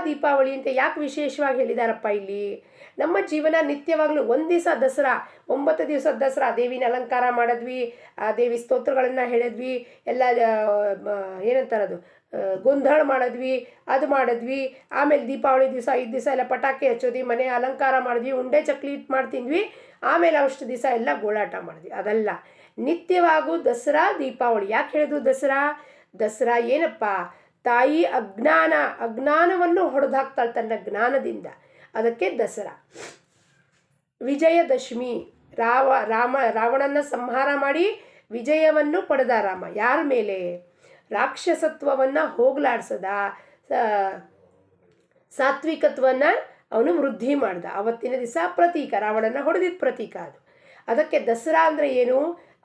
ದೀಪಾವಳಿ ಅಂತ ಯಾಕೆ ವಿಶೇಷವಾಗಿ ಹೇಳಿದಾರಪ್ಪ ಇಲ್ಲಿ? ನಮ್ಮ ಜೀವನ ನಿತ್ಯವಾಗಲೂ ಒಂದು ದಿವಸ ದಸರಾ, 9 ದಿವಸದ ದಸರಾ, ದೇವಿನ ಅಲಂಕಾರ ಮಾಡಿದ್ವಿ, ಆ ದೇವಿ ಸ್ತೋತ್ರಗಳನ್ನು ಹೇಳಿದ್ವಿ, ಎಲ್ಲ ಏನಂತಾರದು ಗೊಂದಳ ಮಾಡಿದ್ವಿ, ಅದು ಮಾಡಿದ್ವಿ. ಆಮೇಲೆ ದೀಪಾವಳಿ ದಿವಸ 5 ದಿವಸ ಎಲ್ಲ ಪಟಾಕಿ ಹಚ್ಚೋದ್ವಿ, ಮನೆ ಅಲಂಕಾರ ಮಾಡಿದ್ವಿ, ಉಂಡೆ ಚಕ್ಲಿ ಮಾಡಿ ತಿಂದ್ವಿ. ಆಮೇಲೆ ಅಷ್ಟು ದಿವಸ ಎಲ್ಲ ಗೋಳಾಟ ಮಾಡಿದ್ವಿ. ಅದಲ್ಲ, ನಿತ್ಯವಾಗೂ ದಸರಾ ದೀಪಾವಳಿ. ಯಾಕೆ ಹೇಳಿದ್ರು ದಸರಾ ಏನಪ್ಪ? ತಾಯಿ ಅಜ್ಞಾನವನ್ನು ಹೊಡೆದಾಕ್ತಾಳೆ ತನ್ನ ಜ್ಞಾನದಿಂದ. ಅದಕ್ಕೆ ದಸರಾ. ವಿಜಯದಶಮಿ, ರಾವಣನ ಸಂಹಾರ ಮಾಡಿ ವಿಜಯವನ್ನು ಪಡೆದ ರಾಮ. ಯಾರ ಮೇಲೆ? ರಾಕ್ಷಸತ್ವವನ್ನು ಹೋಗಲಾಡಿಸದ, ಸಾತ್ವಿಕತ್ವವನ್ನು ಅವನು ವೃದ್ಧಿ ಮಾಡ್ದ. ಅವತ್ತಿನ ದಿವಸ ಪ್ರತೀಕ, ರಾವಣನ ಹೊಡೆದಿದ್ದ ಪ್ರತೀಕ ಅದು. ಅದಕ್ಕೆ ದಸರಾ ಅಂದರೆ ಏನು?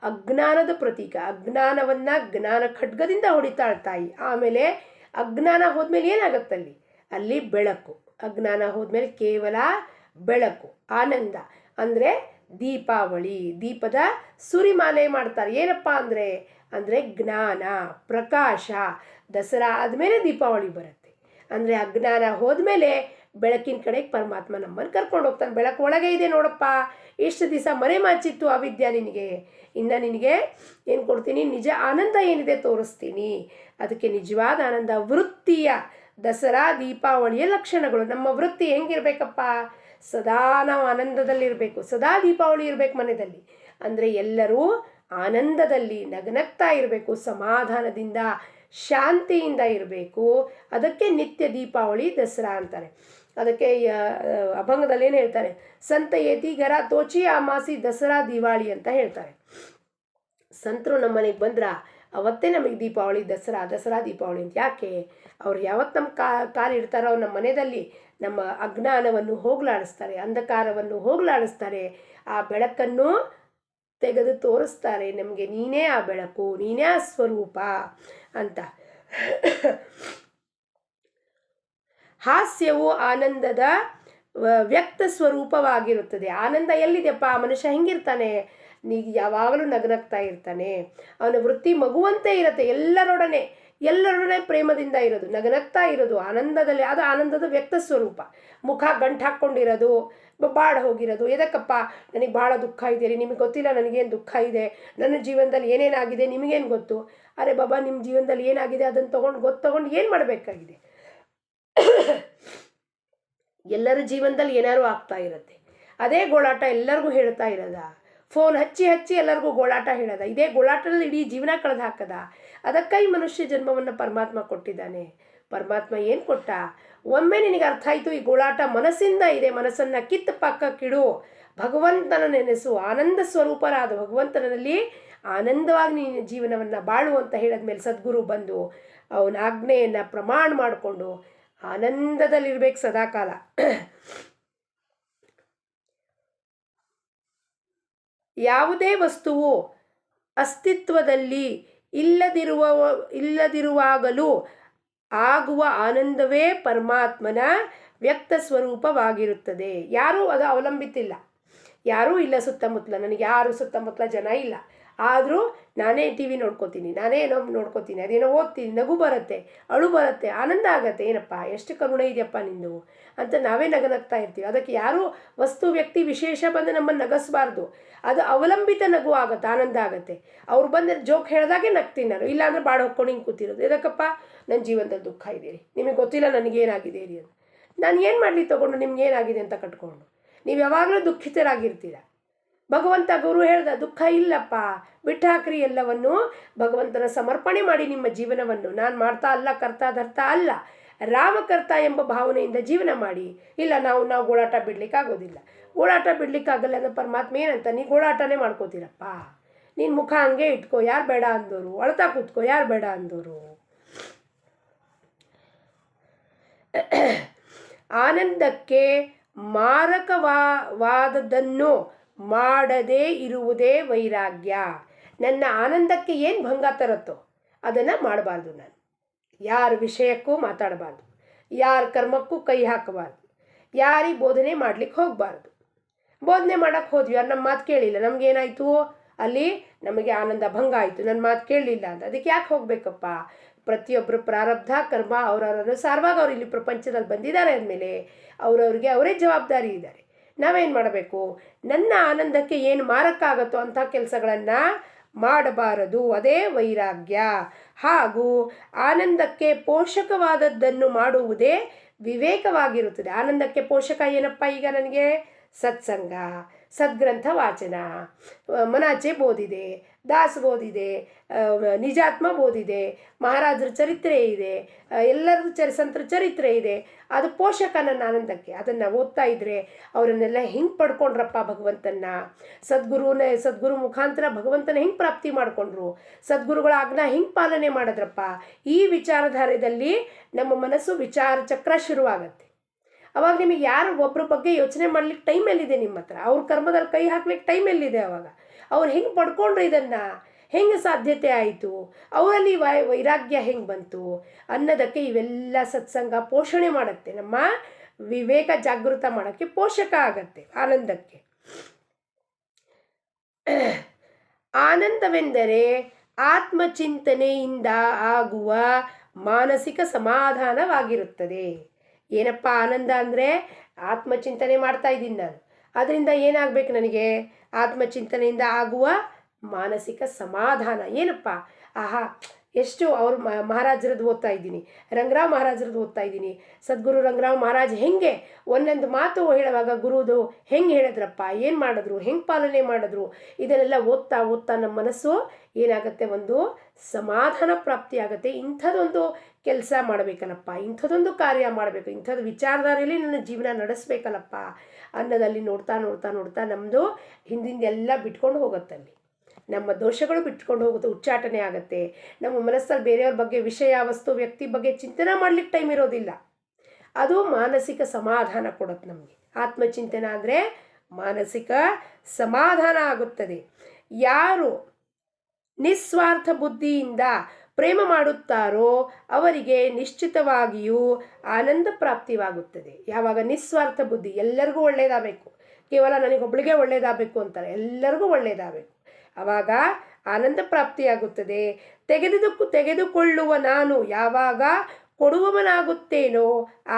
ಅಜ್ಞಾನದ ಪ್ರತೀಕ. ಅಜ್ಞಾನವನ್ನು ಜ್ಞಾನ ಖಡ್ಗದಿಂದ ಹೊಡಿತಾಳೆ ತಾಯಿ. ಆಮೇಲೆ ಅಜ್ಞಾನ ಹೋದ್ಮೇಲೆ ಏನಾಗತ್ತಲ್ಲಿ? ಅಲ್ಲಿ ಬೆಳಕು. ಅಜ್ಞಾನ ಹೋದ್ಮೇಲೆ ಕೇವಲ ಬೆಳಕು, ಆನಂದ. ಅಂದರೆ ದೀಪಾವಳಿ, ದೀಪದ ಸುರಿಮಾಲೆ ಮಾಡ್ತಾರೆ. ಏನಪ್ಪ ಅಂದರೆ ಜ್ಞಾನ, ಪ್ರಕಾಶ. ದಸರಾ ಆದಮೇಲೆ ದೀಪಾವಳಿ ಬರುತ್ತೆ. ಅಂದರೆ ಅಜ್ಞಾನ ಹೋದ್ಮೇಲೆ ಬೆಳಕಿನ ಕಡೆಗೆ ಪರಮಾತ್ಮ ನಮ್ಮನ್ನು ಕರ್ಕೊಂಡು ಹೋಗ್ತಾನೆ. ಬೆಳಕು ಒಳಗೆ ಇದೆ ನೋಡಪ್ಪ, ಇಷ್ಟು ದಿವಸ ಮರೆ ಮಾಚಿತ್ತು ಅವಿದ್ಯಾ ನಿನಗೆ, ಇನ್ನು ನಿನಗೆ ಏನು ಕೊಡ್ತೀನಿ, ನಿಜ ಆನಂದ ಏನಿದೆ ತೋರಿಸ್ತೀನಿ. ಅದಕ್ಕೆ ನಿಜವಾದ ಆನಂದ ವೃತ್ತಿಯ ದಸರಾ ದೀಪಾವಳಿಯ ಲಕ್ಷಣಗಳು. ನಮ್ಮ ವೃತ್ತಿ ಹೆಂಗಿರ್ಬೇಕಪ್ಪ, ಸದಾ ನಾವು ಆನಂದದಲ್ಲಿರಬೇಕು, ಸದಾ ದೀಪಾವಳಿ ಇರಬೇಕು ಮನೆಯಲ್ಲಿ. ಅಂದರೆ ಎಲ್ಲರೂ ಆನಂದದಲ್ಲಿ ನಗನಗ್ತಾ ಇರಬೇಕು, ಸಮಾಧಾನದಿಂದ ಶಾಂತಿಯಿಂದ ಇರಬೇಕು. ಅದಕ್ಕೆ ನಿತ್ಯ ದೀಪಾವಳಿ ದಸರಾ ಅಂತಾರೆ. ಅದಕ್ಕೆ ಅಭಂಗದಲ್ಲಿ ಏನು ಹೇಳ್ತಾರೆ, ಸಂತ ಏತಿ ಗರ ತೋಚಿ ಅಮಾಸಿ ದಸರಾ ದಿವಾಳಿ ಅಂತ ಹೇಳ್ತಾರೆ. ಸಂತರು ನಮ್ಮ ಮನೆಗೆ ಬಂದ್ರ ಅವತ್ತೇ ನಮಗೆ ದೀಪಾವಳಿ ದಸರಾ ದೀಪಾವಳಿ ಅಂತ. ಯಾಕೆ? ಅವ್ರು ಯಾವತ್ತು ನಮ್ಮ ಕಾಲಿಡ್ತಾರೋ ನಮ್ಮ ಮನೆಯಲ್ಲಿ ನಮ್ಮ ಅಜ್ಞಾನವನ್ನು ಹೋಗಲಾಡಿಸ್ತಾರೆ, ಅಂಧಕಾರವನ್ನು ಹೋಗಲಾಡಿಸ್ತಾರೆ, ಆ ಬೆಳಕನ್ನು ತೆಗೆದು ತೋರಿಸ್ತಾರೆ ನಮಗೆ. ನೀನೇ ಆ ಬೆಳಕು, ನೀನೇ ಆ ಸ್ವರೂಪ ಅಂತ. ಹಾಸ್ಯವು ಆನಂದದ ವ್ಯಕ್ತ ಸ್ವರೂಪವಾಗಿರುತ್ತದೆ. ಆನಂದ ಎಲ್ಲಿದೆಯಪ್ಪ? ಮನುಷ್ಯ ಹೆಂಗಿರ್ತಾನೆ? ಯಾವಾಗಲೂ ನಗನಗ್ತಾ ಇರ್ತಾನೆ. ಅವನ ವೃತ್ತಿ ಮಗುವಂತೆ ಇರುತ್ತೆ, ಎಲ್ಲರೊಡನೆ ಪ್ರೇಮದಿಂದ ಇರೋದು, ನಗನಗ್ತಾ ಇರೋದು, ಆನಂದದಲ್ಲಿ. ಅದು ಆನಂದದ ವ್ಯಕ್ತ ಸ್ವರೂಪ. ಮುಖ ಗಂಟು ಹಾಕ್ಕೊಂಡಿರೋದು, ಬಾಡ ಹೋಗಿರೋದು. ಎದಕ್ಕಪ್ಪ? ನನಗೆ ಭಾಳ ದುಃಖ ಇದೆ ರೀ, ನಿಮಗೆ ಗೊತ್ತಿಲ್ಲ ನನಗೇನು ದುಃಖ ಇದೆ, ನನ್ನ ಜೀವನದಲ್ಲಿ ಏನೇನಾಗಿದೆ ನಿಮಗೇನು ಗೊತ್ತು? ಅರೆ ಬಾಬಾ, ನಿಮ್ಮ ಜೀವನದಲ್ಲಿ ಏನಾಗಿದೆ ಅದನ್ನು ತಗೊಂಡು ಏನು ಮಾಡಬೇಕಾಗಿದೆ? ಎಲ್ಲರ ಜೀವನದಲ್ಲಿ ಏನಾರು ಆಗ್ತಾ ಇರುತ್ತೆ. ಅದೇ ಗೋಳಾಟ ಎಲ್ಲರಿಗೂ ಹೇಳ್ತಾ ಇರೋದ, ಫೋನ್ ಹಚ್ಚಿ ಎಲ್ಲರಿಗೂ ಗೋಳಾಟ ಹೇಳೋದ, ಇದೇ ಗೋಳಾಟದಲ್ಲಿ ಇಡೀ ಜೀವನ ಕಳೆದು ಹಾಕದ. ಅದಕ್ಕಾಗಿ ಮನುಷ್ಯ ಜನ್ಮವನ್ನು ಪರಮಾತ್ಮ ಕೊಟ್ಟಿದ್ದಾನೆ. ಪರಮಾತ್ಮ ಏನು ಕೊಟ್ಟ? ಒಮ್ಮೆ ನಿನಗೆ ಅರ್ಥ ಆಯಿತು ಈ ಗೋಳಾಟ ಮನಸ್ಸಿಂದ ಇದೆ, ಮನಸ್ಸನ್ನು ಕಿತ್ತು ಪಕ್ಕಕ್ಕಿಡು, ಭಗವಂತನ ನೆನೆಸು, ಆನಂದ ಸ್ವರೂಪರಾದ ಭಗವಂತನಲ್ಲಿ ಆನಂದವಾಗಿ ನೀನು ಜೀವನವನ್ನು ಬಾಳು ಅಂತ ಹೇಳಿದ್ಮೇಲೆ ಸದ್ಗುರು ಬಂದು ಅವನ ಆಜ್ಞೆಯನ್ನು ಪ್ರಮಾಣ ಮಾಡಿಕೊಂಡು ಆನಂದದಲ್ಲಿರ್ಬೇಕು ಸದಾಕಾಲ. ಯಾವುದೇ ವಸ್ತುವು ಅಸ್ತಿತ್ವದಲ್ಲಿ ಇಲ್ಲದಿರುವಾಗಲೂ ಆಗುವ ಆನಂದವೇ ಪರಮಾತ್ಮನ ವ್ಯಕ್ತ ಸ್ವರೂಪವಾಗಿರುತ್ತದೆ. ಯಾರೂ ಅದು ಅವಲಂಬಿತಿಲ್ಲ, ಯಾರೂ ಇಲ್ಲ ಸುತ್ತಮುತ್ತಲ, ನನಗೆ ಯಾರು ಸುತ್ತಮುತ್ತಲ ಜನ ಇಲ್ಲ, ಆದರೂ ನಾನೇ ಟಿ ವಿ ನೋಡ್ಕೋತೀನಿ, ನಾನೇ ಏನೋ ನೋಡ್ಕೋತೀನಿ, ಅದೇನೋ ಓದ್ತೀನಿ, ನಗು ಬರುತ್ತೆ, ಅಳು ಬರುತ್ತೆ, ಆನಂದ ಆಗತ್ತೆ. ಏನಪ್ಪ ಎಷ್ಟು ಕರುಣೆ ಇದೆಯಪ್ಪ ನಿಂದು ಅಂತ ನಾವೇ ನಗನಗ್ತಾ ಇರ್ತೀವಿ. ಅದಕ್ಕೆ ಯಾರೂ ವಸ್ತು ವ್ಯಕ್ತಿ ವಿಶೇಷ ಬಂದು ನಮ್ಮನ್ನು ನಗಿಸ್ಬಾರ್ದು. ಅದು ಅವಲಂಬಿತ ನಗು ಆಗುತ್ತೆ, ಆನಂದ ಆಗುತ್ತೆ. ಅವ್ರು ಬಂದು ಜೋಕ್ ಹೇಳಿದಾಗೆ ನಗ್ತೀನಿ ನಾನು, ಇಲ್ಲಾಂದ್ರೆ ಬಾಡ ಹೊಕ್ಕೊಂಡು ಹಿಂಗೆ ಕೂತಿರೋದು. ಎದಕ್ಕಪ್ಪ? ನನ್ನ ಜೀವನದಲ್ಲಿ ದುಃಖ ಇದೆ ರೀ, ನಿಮಗೆ ಗೊತ್ತಿಲ್ಲ ನನಗೇನಾಗಿದೆ ರೀ ಅಂತ. ನಾನು ಏನು ಮಾಡಲಿ ತೊಗೊಂಡು ನಿಮ್ಗೆ ಏನಾಗಿದೆ ಅಂತ ಕಟ್ಕೊಂಡು? ನೀವು ಯಾವಾಗಲೂ ದುಃಖಿತರಾಗಿರ್ತೀರ. ಭಗವಂತ ಗುರು ಹೇಳ್ದ, ದುಃಖ ಇಲ್ಲಪ್ಪ, ಬಿಟ್ಟು ಹಾಕ್ರಿ ಎಲ್ಲವನ್ನು, ಭಗವಂತನ ಸಮರ್ಪಣೆ ಮಾಡಿ ನಿಮ್ಮ ಜೀವನವನ್ನು. ನಾನು ಮಾಡ್ತಾ ಅಲ್ಲ, ಕರ್ತಾ ಧರ್ತಾ ಅಲ್ಲ, ರಾಮಕರ್ತ ಎಂಬ ಭಾವನೆಯಿಂದ ಜೀವನ ಮಾಡಿ. ಇಲ್ಲ ನಾವು ಗೋಳಾಟ ಬಿಡ್ಲಿಕ್ಕಾಗೋದಿಲ್ಲ, ಗೋಳಾಟ ಬಿಡ್ಲಿಕ್ಕಾಗಲ್ಲ ಅಂದರೆ ಪರಮಾತ್ಮ ಏನಂತ, ನೀ ಗೋಳಾಟನೇ ಮಾಡ್ಕೋತೀರಪ್ಪ, ನೀನು ಮುಖ ಹಂಗೆ ಇಟ್ಕೋ, ಯಾರು ಬೇಡ ಅಂದೋರು, ಅಳ್ತಾ ಕೂತ್ಕೋ, ಯಾರು ಬೇಡ ಅಂದೋರು. ಆನಂದಕ್ಕೆ ಮಾರಕವಾದದ್ದನ್ನು ಮಾಡದೇ ಇರುವುದೇ ವೈರಾಗ್ಯ. ನನ್ನ ಆನಂದಕ್ಕೆ ಏನು ಭಂಗ ತರುತ್ತೋ ಅದನ್ನು ಮಾಡಬಾರ್ದು. ನಾನು ಯಾರ ವಿಷಯಕ್ಕೂ ಮಾತಾಡಬಾರ್ದು, ಯಾರ ಕರ್ಮಕ್ಕೂ ಕೈ ಹಾಕಬಾರ್ದು, ಯಾರಿಗೆ ಬೋಧನೆ ಮಾಡಲಿಕ್ಕೆ ಹೋಗಬಾರ್ದು. ಬೋಧನೆ ಮಾಡೋಕ್ಕೆ ಹೋದ್ವಿ, ಅವ್ರು ನಮ್ಮ ಮಾತು ಕೇಳಿಲ್ಲ, ನಮಗೇನಾಯಿತು? ಅಲ್ಲಿ ನಮಗೆ ಆನಂದ ಭಂಗ ಆಯಿತು, ನನ್ನ ಮಾತು ಕೇಳಲಿಲ್ಲ ಅಂತ. ಅದಕ್ಕೆ ಯಾಕೆ ಹೋಗಬೇಕಪ್ಪ? ಪ್ರತಿಯೊಬ್ಬರು ಪ್ರಾರಬ್ಧ ಕರ್ಮ ಅವರವರ ಅನುಸಾರವಾಗಿ ಅವ್ರು ಇಲ್ಲಿ ಪ್ರಪಂಚದಲ್ಲಿ ಬಂದಿದ್ದಾರೆ ಅಂದಮೇಲೆ ಅವರವ್ರಿಗೆ ಅವರೇ ಜವಾಬ್ದಾರಿ ಇದ್ದಾರೆ. ನಾವೇನು ಮಾಡಬೇಕು? ನನ್ನ ಆನಂದಕ್ಕೆ ಏನು ಮಾರಕ್ಕಾಗತ್ತೋ ಅಂಥ ಕೆಲಸಗಳನ್ನು ಮಾಡಬಾರದು, ಅದೇ ವೈರಾಗ್ಯ. ಹಾಗೂ ಆನಂದಕ್ಕೆ ಪೋಷಕವಾದದ್ದನ್ನು ಮಾಡುವುದೇ ವಿವೇಕವಾಗಿರುತ್ತದೆ. ಆನಂದಕ್ಕೆ ಪೋಷಕ ಏನಪ್ಪ? ಈಗ ನನಗೆ ಸತ್ಸಂಗ, ಸದ್ಗ್ರಂಥ ವಾಚನ, ಮನಾಚೆ ಬೋಧಿದೆ, ದಾಸ ಬೋಧಿದೆ, ನಿಜಾತ್ಮ ಬೋಧಿದೆ, ಮಹಾರಾಜರ ಚರಿತ್ರೆ ಇದೆ, ಎಲ್ಲರದ್ದು ಸಂತರ ಚರಿತ್ರೆ ಇದೆ. ಅದು ಪೋಷಕ ನನ್ನ ಆನಂದಕ್ಕೆ. ಅದನ್ನು ಓದ್ತಾ ಇದ್ದರೆ ಅವರನ್ನೆಲ್ಲ ಹೆಂಗೆ ಪಡ್ಕೊಂಡ್ರಪ್ಪ ಭಗವಂತನ, ಸದ್ಗುರು ಮುಖಾಂತರ ಭಗವಂತನ ಹೆಂಗೆ ಪ್ರಾಪ್ತಿ ಮಾಡಿಕೊಂಡ್ರು, ಸದ್ಗುರುಗಳ ಆಜ್ಞಾ ಹೆಂಗೆ ಪಾಲನೆ ಮಾಡಿದ್ರಪ್ಪ, ಈ ವಿಚಾರಧಾರೆಯಲ್ಲಿ ನಮ್ಮ ಮನಸ್ಸು ವಿಚಾರ ಚಕ್ರ ಶುರುವಾಗತ್ತೆ. ಅವಾಗ ನಿಮಗೆ ಯಾರು ಒಬ್ಬರ ಬಗ್ಗೆ ಯೋಚನೆ ಮಾಡ್ಲಿಕ್ಕೆ ಟೈಮ್ ಎಲ್ಲಿದೆ ನಿಮ್ಮ ಹತ್ರ? ಅವ್ರ ಕರ್ಮದಲ್ಲಿ ಕೈ ಹಾಕ್ಲಿಕ್ಕೆ ಟೈಮ್ ಎಲ್ಲಿದೆ? ಅವಾಗ ಅವ್ರು ಹೆಂಗೆ ಪಡ್ಕೊಂಡ್ರು, ಇದನ್ನು ಹೆಂಗೆ ಸಾಧ್ಯತೆ ಆಯಿತು, ಅವರಲ್ಲಿ ವೈರಾಗ್ಯ ಹೆಂಗೆ ಬಂತು ಅನ್ನೋದಕ್ಕೆ ಇವೆಲ್ಲ ಸತ್ಸಂಗ ಪೋಷಣೆ ಮಾಡುತ್ತೆ. ನಮ್ಮ ವಿವೇಕ ಜಾಗೃತ ಮಾಡೋಕ್ಕೆ ಪೋಷಕ ಆಗತ್ತೆ ಆನಂದಕ್ಕೆ. ಆನಂದವೆಂದರೆ ಆತ್ಮಚಿಂತನೆಯಿಂದ ಆಗುವ ಮಾನಸಿಕ ಸಮಾಧಾನವಾಗಿರುತ್ತದೆ. ಏನಪ್ಪ ಆನಂದ ಅಂದರೆ? ಆತ್ಮಚಿಂತನೆ ಮಾಡ್ತಾ ಇದ್ದೀನಿ ನಾನು, ಅದರಿಂದ ಏನಾಗಬೇಕು ನನಗೆ? ಆತ್ಮಚಿಂತನೆಯಿಂದ ಆಗುವ ಮಾನಸಿಕ ಸಮಾಧಾನ. ಏನಪ್ಪ, ಆಹಾ ಎಷ್ಟು ಅವ್ರು ಮಹಾರಾಜರದ್ದು ಓದ್ತಾ ಇದ್ದೀನಿ, ರಂಗರಾವ್ ಮಹಾರಾಜರದ್ದು ಓದ್ತಾ ಇದ್ದೀನಿ. ಸದ್ಗುರು ರಂಗರಾವ್ ಮಹಾರಾಜ್ ಹೆಂಗೆ ಒಂದೊಂದು ಮಾತು ಹೇಳುವಾಗ ಗುರುದು ಹೆಂಗೆ ಹೇಳಿದ್ರಪ್ಪ, ಏನು ಮಾಡಿದ್ರು, ಹೆಂಗೆ ಪಾಲನೆ ಮಾಡಿದ್ರು, ಇದನ್ನೆಲ್ಲ ಓದ್ತಾ ಓದ್ತಾ ನಮ್ಮ ಮನಸ್ಸು ಏನಾಗುತ್ತೆ, ಒಂದು ಸಮಾಧಾನ ಪ್ರಾಪ್ತಿ ಆಗುತ್ತೆ. ಇಂಥದ್ದೊಂದು ಕೆಲಸ ಮಾಡಬೇಕಲ್ಲಪ್ಪ, ಇಂಥದ್ದೊಂದು ಕಾರ್ಯ ಮಾಡಬೇಕು, ಇಂಥದ್ದು ವಿಚಾರಧಾರೆಯಲ್ಲಿ ನನ್ನ ಜೀವನ ನಡೆಸಬೇಕಲ್ಲಪ್ಪ ಅನ್ನೋದಲ್ಲಿ ನೋಡ್ತಾ ನೋಡ್ತಾ ನೋಡ್ತಾ ನಮ್ಮದು ಹಿಂದಿಂದೆಲ್ಲ ಬಿಟ್ಕೊಂಡು ಹೋಗುತ್ತಲ್ಲಿ. ನಮ್ಮ ದೋಷಗಳು ಬಿಟ್ಕೊಂಡು ಹೋಗುತ್ತೆ, ಉಚ್ಚಾಟನೆ ಆಗುತ್ತೆ. ನಮ್ಮ ಮನಸ್ಸಲ್ಲಿ ಬೇರೆಯವ್ರ ಬಗ್ಗೆ, ವಿಷಯ, ವಸ್ತು, ವ್ಯಕ್ತಿ ಬಗ್ಗೆ ಚಿಂತನೆ ಮಾಡ್ಲಿಕ್ಕೆ ಟೈಮ್ ಇರೋದಿಲ್ಲ. ಅದು ಮಾನಸಿಕ ಸಮಾಧಾನ ಕೊಡುತ್ತೆ ನಮಗೆ. ಆತ್ಮಚಿಂತನೆ ಅಂದರೆ ಮಾನಸಿಕ ಸಮಾಧಾನ ಆಗುತ್ತದೆ. ಯಾರು ನಿಸ್ವಾರ್ಥ ಬುದ್ಧಿಯಿಂದ ಪ್ರೇಮ ಮಾಡುತ್ತಾರೋ ಅವರಿಗೆ ನಿಶ್ಚಿತವಾಗಿಯೂ ಆನಂದ ಪ್ರಾಪ್ತಿವಾಗುತ್ತದೆ. ಯಾವಾಗ ನಿಸ್ವಾರ್ಥ ಬುದ್ಧಿ, ಎಲ್ಲರಿಗೂ ಒಳ್ಳೆಯದಾಗಬೇಕು, ಕೇವಲ ನನಗೊಬ್ಬಳಿಗೆ ಒಳ್ಳೆಯದಾಗಬೇಕು ಅಂತಾರೆ, ಎಲ್ಲರಿಗೂ ಒಳ್ಳೆಯದಾಗಬೇಕು, ಆವಾಗ ಆನಂದ ಪ್ರಾಪ್ತಿಯಾಗುತ್ತದೆ. ತೆಗೆದುಕೊಳ್ಳುವ ನಾನು ಯಾವಾಗ ಕೊಡುವವನಾಗುತ್ತೇನೋ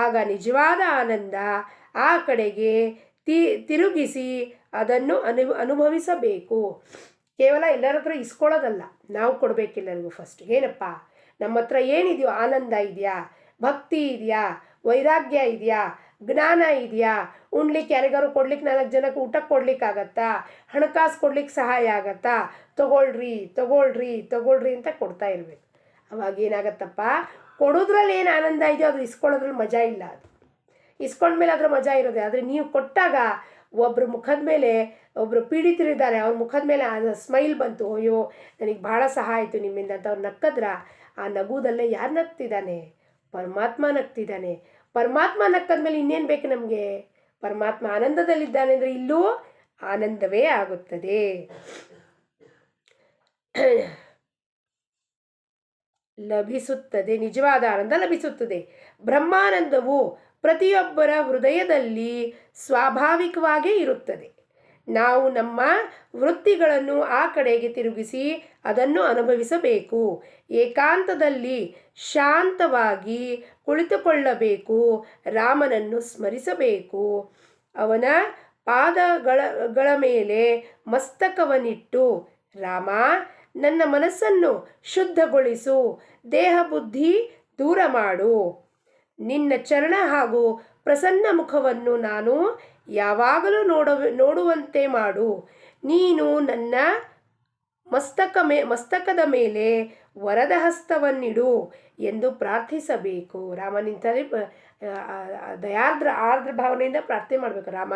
ಆಗ ನಿಜವಾದ ಆನಂದ ಆ ಕಡೆಗೆ ತಿರುಗಿಸಿ ಅದನ್ನು ಅನುಭವಿಸಬೇಕು. ಕೇವಲ ಎಲ್ಲರ ಹತ್ರ ಇಸ್ಕೊಳ್ಳೋದಲ್ಲ, ನಾವು ಕೊಡಬೇಕೆಲ್ಲರಿಗೂ. ಫಸ್ಟ್ ಏನಪ್ಪ, ನಮ್ಮ ಹತ್ರ ಏನಿದೆಯೋ, ಆನಂದ ಇದೆಯಾ, ಭಕ್ತಿ ಇದೆಯಾ, ವೈರಾಗ್ಯ ಇದೆಯಾ, ಜ್ಞಾನ ಇದೆಯಾ, ಉಣ್ಲಿಕ್ಕೆ ಯಾರಿಗಾರು ಕೊಡ್ಲಿಕ್ಕೆ 4 ಜನಕ್ಕೆ ಊಟಕ್ಕೆ ಕೊಡ್ಲಿಕ್ಕಾಗತ್ತಾ, ಹಣಕಾಸು ಕೊಡ್ಲಿಕ್ಕೆ ಸಹಾಯ ಆಗತ್ತಾ, ತಗೊಳ್ರಿ ತಗೊಳ್ರಿ ತಗೊಳ್ರಿ ಅಂತ ಕೊಡ್ತಾ ಇರಬೇಕು. ಅವಾಗ ಏನಾಗತ್ತಪ್ಪ, ಕೊಡೋದ್ರಲ್ಲಿ ಏನು ಆನಂದ ಇದೆಯೋ ಅದು ಇಸ್ಕೊಳ್ಳೋದ್ರಲ್ಲಿ ಮಜಾ ಇಲ್ಲ. ಅದು ಇಸ್ಕೊಂಡ್ಮೇಲೆ ಅದ್ರ ಮಜಾ ಇರೋದೆ. ಆದರೆ ನೀವು ಕೊಟ್ಟಾಗ ಒಬ್ಬರು ಮುಖದ ಮೇಲೆ, ಒಬ್ಬರು ಪೀಡಿತರಿದ್ದಾರೆ, ಅವ್ರ ಮುಖದ ಮೇಲೆ ಸ್ಮೈಲ್ ಬಂತು, ಅಯ್ಯೋ ನನಗೆ ಭಾಳ ಸಹಾಯ ಆಯಿತು ನಿಮ್ಮಿಂದ ಅಂತ ಅವ್ರು ನಕ್ಕದ್ರ, ಆ ನಗುದಲ್ಲೇ ಯಾರು ನಗ್ತಿದ್ದಾನೆ? ಪರಮಾತ್ಮ ನಗ್ತಿದ್ದಾನೆ. ಪರಮಾತ್ಮ ನಕ್ಕದ್ಮೇಲೆ ಇನ್ನೇನು ಬೇಕು ನಮಗೆ? ಪರಮಾತ್ಮ ಆನಂದದಲ್ಲಿದ್ದಾನೆ ಅಂದರೆ ಇಲ್ಲೂ ಆನಂದವೇ ಆಗುತ್ತದೆ. ಲಭಿಸುತ್ತದೆ, ನಿಜವಾದ ಆನಂದ ಲಭಿಸುತ್ತದೆ. ಬ್ರಹ್ಮಾನಂದವು ಪ್ರತಿಯೊಬ್ಬರ ಹೃದಯದಲ್ಲಿ ಸ್ವಾಭಾವಿಕವಾಗೇ ಇರುತ್ತದೆ. ನಾವು ನಮ್ಮ ವೃತ್ತಿಗಳನ್ನು ಆ ಕಡೆಗೆ ತಿರುಗಿಸಿ ಅದನ್ನು ಅನುಭವಿಸಬೇಕು. ಏಕಾಂತದಲ್ಲಿ ಶಾಂತವಾಗಿ ಕುಳಿತುಕೊಳ್ಳಬೇಕು. ರಾಮನನ್ನು ಸ್ಮರಿಸಬೇಕು. ಅವನ ಪಾದಗಳ ಮೇಲೆ ಮಸ್ತಕವನ್ನಿಟ್ಟು, ರಾಮ ನನ್ನ ಮನಸ್ಸನ್ನು ಶುದ್ಧಗೊಳಿಸು, ದೇಹ ಬುದ್ಧಿ ದೂರ ಮಾಡು, ನಿನ್ನ ಚರಣ ಹಾಗೂ ಪ್ರಸನ್ನ ಮುಖವನ್ನು ನಾನು ಯಾವಾಗಲೂ ನೋಡುವಂತೆ ಮಾಡು, ನೀನು ನನ್ನ ಮಸ್ತಕದ ಮೇಲೆ ವರದ ಹಸ್ತವನ್ನಿಡು ಎಂದು ಪ್ರಾರ್ಥಿಸಬೇಕು. ರಾಮನಿಂತಲೇ ಆರ್ದ್ರ ಭಾವನೆಯಿಂದ ಪ್ರಾರ್ಥನೆ ಮಾಡಬೇಕು. ರಾಮ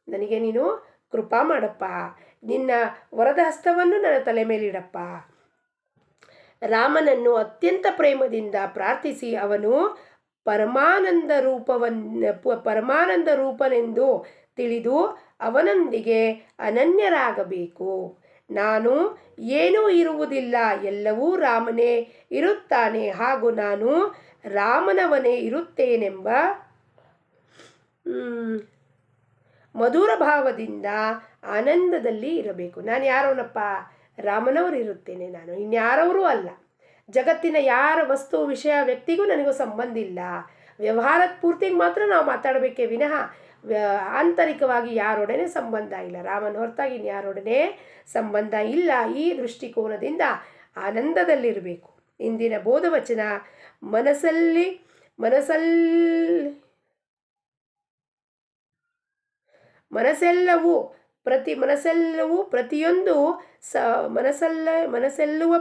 ನನಗೆ ನೀನು ಕೃಪಾ ಮಾಡಪ್ಪ, ನಿನ್ನ ವರದ ಹಸ್ತವನ್ನು ನನ್ನ ತಲೆ ಮೇಲಿಡಪ್ಪ. ರಾಮನನ್ನು ಅತ್ಯಂತ ಪ್ರೇಮದಿಂದ ಪ್ರಾರ್ಥಿಸಿ ಅವನು ಪರಮಾನಂದ ರೂಪನೆಂದು ತಿಳಿದು ಅವನೊಂದಿಗೆ ಅನನ್ಯರಾಗಬೇಕು. ನಾನು ಏನೂ ಇರುವುದಿಲ್ಲ, ಎಲ್ಲವೂ ರಾಮನೇ ಇರುತ್ತಾನೆ ಹಾಗೂ ನಾನು ರಾಮನವನೇ ಇರುತ್ತೇನೆಂಬ ಮಧುರ ಭಾವದಿಂದ ಆನಂದದಲ್ಲಿ ಇರಬೇಕು. ನಾನು ಯಾರೋನಪ್ಪ? ರಾಮನವರು ಇರುತ್ತೇನೆ, ನಾನು ಇನ್ಯಾರವರೂ ಅಲ್ಲ. ಜಗತ್ತಿನ ಯಾರ ವಸ್ತು, ವಿಷಯ, ವ್ಯಕ್ತಿಗೂ ನನಗೂ ಸಂಬಂಧ ಇಲ್ಲ. ವ್ಯವಹಾರದ ಪೂರ್ತಿಗೆ ಮಾತ್ರ ನಾವು ಮಾತಾಡಬೇಕೇ ವಿನಃ ಆಂತರಿಕವಾಗಿ ಯಾರೊಡನೆ ಸಂಬಂಧ ಇಲ್ಲ. ರಾಮನ ಹೊರತಾಗಿ ಇನ್ಯಾರೊಡನೆ ಸಂಬಂಧ ಇಲ್ಲ. ಈ ದೃಷ್ಟಿಕೋನದಿಂದ ಆನಂದದಲ್ಲಿರಬೇಕು. ಇಂದಿನ ಬೋಧವಚನ ಮನಸ್ಸೆಲ್ಲವೂ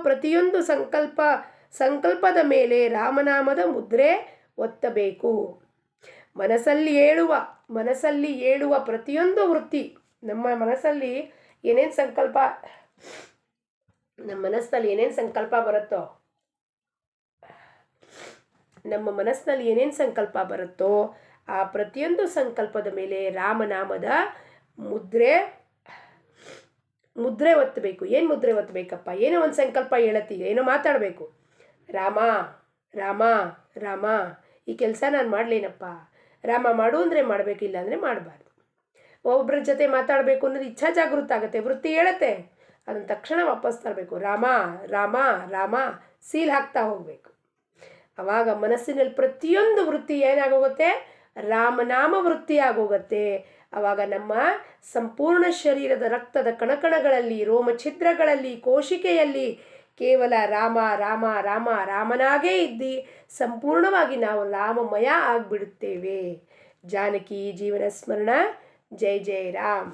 ಪ್ರತಿಯೊಂದು ಸಂಕಲ್ಪದ ಮೇಲೆ ರಾಮನಾಮದ ಮುದ್ರೆ ಒತ್ತಬೇಕು. ಮನಸ್ಸಲ್ಲಿ ಏಳುವ ಪ್ರತಿಯೊಂದು ವೃತ್ತಿ, ನಮ್ಮ ಮನಸ್ಸಲ್ಲಿ ಏನೇನು ಸಂಕಲ್ಪ ಬರುತ್ತೋ ಆ ಪ್ರತಿಯೊಂದು ಸಂಕಲ್ಪದ ಮೇಲೆ ರಾಮನಾಮದ ಮುದ್ರೆ ಮುದ್ರೆ ಒತ್ತಬೇಕು. ಏನು ಮುದ್ರೆ ಒತ್ತಬೇಕಪ್ಪ? ಏನೋ ಒಂದು ಸಂಕಲ್ಪ ಹೇಳತ್ತೀಗ, ಏನೋ ಮಾತಾಡಬೇಕು. ರಾಮ ರಾಮ ರಾಮ, ಈ ಕೆಲಸ ನಾನು ಮಾಡಲೇನಪ್ಪ. ರಾಮ ಮಾಡು ಅಂದರೆ ಮಾಡಬೇಕಿಲ್ಲ ಅಂದರೆ ಮಾಡಬಾರ್ದು. ಒಬ್ಬರ ಜೊತೆ ಮಾತಾಡಬೇಕು ಅನ್ನೋದು ಇಚ್ಛಾ ಜಾಗೃತ ಆಗುತ್ತೆ, ವೃತ್ತಿ ಹೇಳುತ್ತೆ, ಅದನ್ನು ತಕ್ಷಣ ವಾಪಸ್ ತರಬೇಕು. ರಾಮ ರಾಮ ರಾಮ ಸೀಲ್ ಹಾಕ್ತಾ ಹೋಗಬೇಕು. ಆವಾಗ ಮನಸ್ಸಿನಲ್ಲಿ ಪ್ರತಿಯೊಂದು ವೃತ್ತಿ ಏನಾಗೋಗುತ್ತೆ? ರಾಮನಾಮ ವೃತ್ತಿ ಆಗೋಗುತ್ತೆ. ಆವಾಗ ನಮ್ಮ ಸಂಪೂರ್ಣ ಶರೀರದ ರಕ್ತದ ಕಣಕಣಗಳಲ್ಲಿ, ರೋಮಛಿದ್ರಗಳಲ್ಲಿ, ಕೋಶಿಕೆಯಲ್ಲಿ ಕೇವಲ ರಾಮ ರಾಮ ರಾಮ ರಾಮನಾಗೇ ಇದ್ದು ಸಂಪೂರ್ಣವಾಗಿ ನಾವು ರಾಮಮಯ ಆಗಿಬಿಡುತ್ತೇವೆ. ಜಾನಕಿ ಜೀವನ ಸ್ಮರಣ. ಜೈ ಜೈ ರಾಮ್.